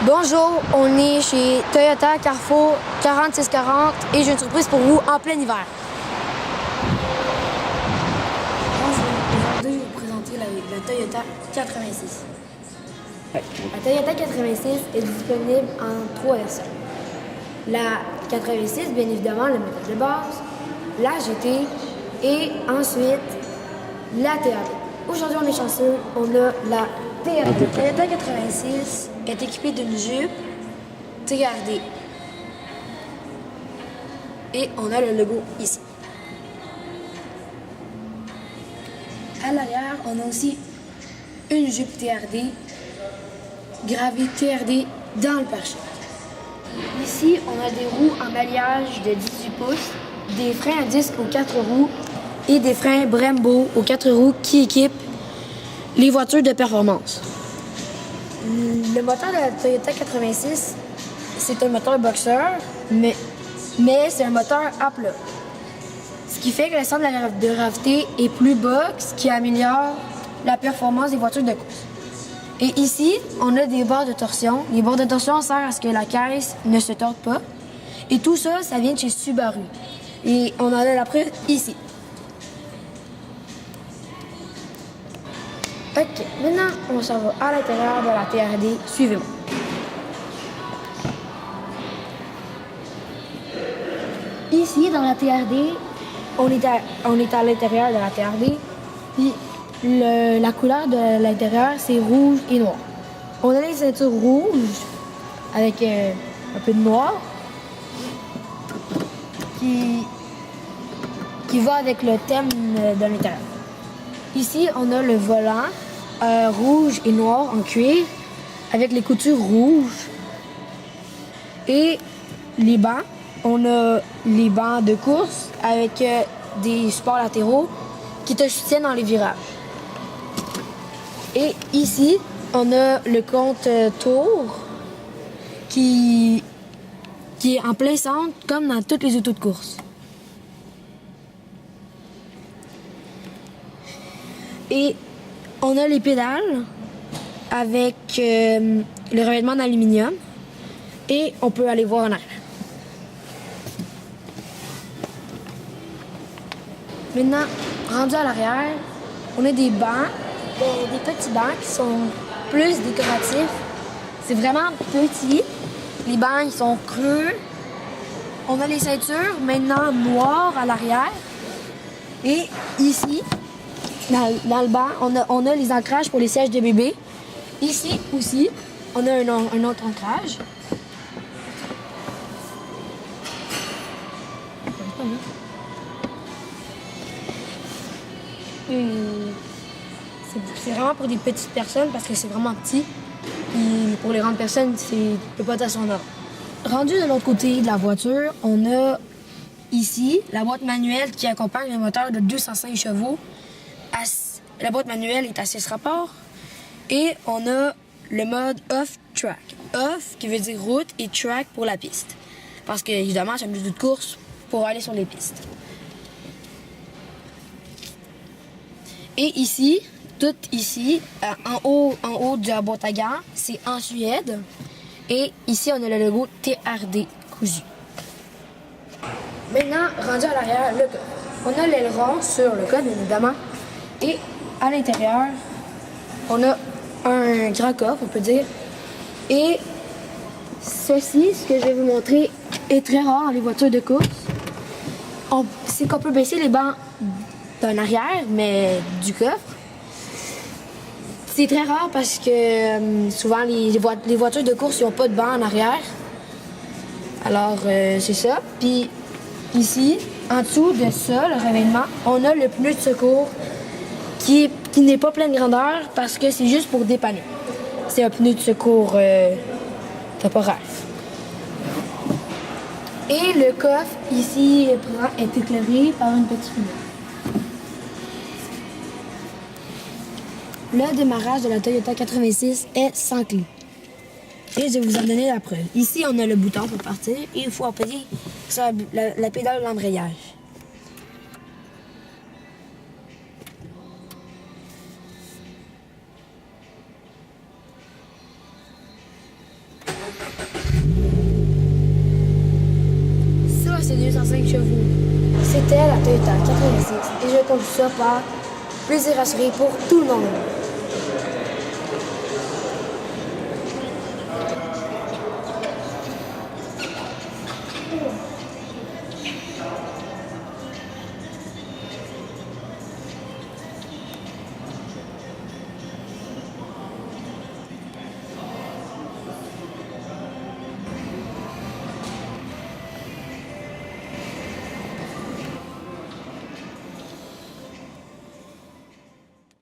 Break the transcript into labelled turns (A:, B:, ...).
A: Bonjour, on est chez Toyota Carrefour 4640 et j'ai une surprise pour vous en plein hiver. Bonjour, aujourd'hui je vais vous présenter la Toyota 86. La Toyota 86 est disponible en 3 versions. La 86, bien évidemment, le modèle de base, la GT et ensuite la TRD. Aujourd'hui, on est chanceux, on a la TRD. La Toyota 86 est équipée d'une jupe TRD. Et on a le logo ici. À l'arrière, on a aussi une jupe TRD, gravée TRD dans le pare-choc. Ici, on a des roues en alliage de 18 pouces, des freins à disque aux 4 roues et des freins Brembo aux 4 roues qui équipent les voitures de performance. Le moteur de la Toyota 86, c'est un moteur boxeur, mais c'est un moteur à plat. Ce qui fait que le centre de gravité est plus bas, ce qui améliore la performance des voitures de course. Et ici, on a des barres de torsion. Les barres de torsion servent à ce que la caisse ne se torde pas. Et tout ça, ça vient de chez Subaru. Et on en a la preuve ici. Ok, maintenant, on s'en va à l'intérieur de la TRD. Suivez-moi. Ici, dans la TRD, on est à l'intérieur de la TRD. Puis la couleur de l'intérieur, c'est rouge et noir. On a les ceintures rouges avec un peu de noir qui va avec le thème de l'intérieur. Ici, on a le volant rouge et noir en cuir avec les coutures rouges. Et les bancs, on a les bancs de course avec des supports latéraux qui te soutiennent dans les virages. Et ici, on a le compte tour qui est en plein centre comme dans toutes les autos de course. Et on a les pédales avec le revêtement d'aluminium et on peut aller voir en arrière. Maintenant, rendu à l'arrière, on a des bancs, des petits bancs qui sont plus décoratifs. C'est vraiment petit. Les bancs, ils sont creux. On a les ceintures maintenant noires à l'arrière. Et ici, dans le banc, on a les ancrages pour les sièges de bébé. Ici aussi, on a un autre ancrage. C'est vraiment pour des petites personnes parce que c'est vraiment petit. Et pour les grandes personnes, c'est pas à son ordre. Rendu de l'autre côté de la voiture, on a ici la boîte manuelle qui accompagne le moteur de 205 chevaux. La boîte manuelle est à 6 rapports. Et on a le mode off-track. Off qui veut dire route et track pour la piste. Parce que évidemment, c'est un jeu de course pour aller sur les pistes. Et ici, tout ici, en haut de la boîte à gants, c'est en Suède. Et ici, on a le logo TRD cousu. Maintenant, rendu à l'arrière, le coffre. On a l'aileron sur le coffre, bien évidemment. Et à l'intérieur, on a un grand coffre, on peut dire. Et ceci, ce que je vais vous montrer, est très rare dans les voitures de course. C'est qu'on peut baisser les bancs d'un arrière, mais du coffre. C'est très rare parce que souvent les voitures de course n'ont pas de banc en arrière. Alors c'est ça. Puis ici, en dessous de ça, le revêtement, on a le pneu de secours qui n'est pas pleine grandeur parce que c'est juste pour dépanner. C'est un pneu de secours temporaire. Et le coffre ici est éclairé par une petite lumière. Le démarrage de la Toyota 86 est sans clé. Et je vais vous en donner la preuve. Ici, on a le bouton pour partir et il faut appuyer sur la pédale d'embrayage. chevaux. C'était la Toyota 86 et je conduis ça par plaisir assuré pour tout le monde.